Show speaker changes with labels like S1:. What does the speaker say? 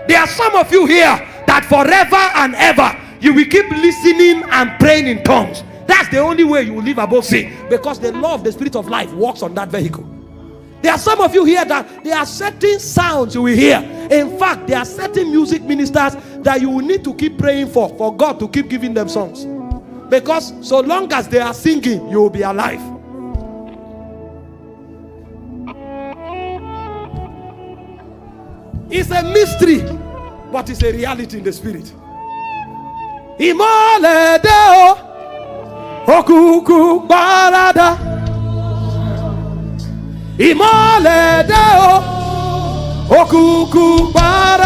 S1: There are some of you here that forever and ever you will keep listening and praying in tongues. That's the only way you will live above sin, because the law of the spirit of life works on that vehicle. There are some of you here that there are certain sounds you will hear. In fact, there are certain music ministers that you will need to keep praying for God to keep giving them songs, because so long as they are singing, you will be alive. It's a mystery, but it's a reality in the spirit. Imole deo okuku barada, imole deo okuku barada.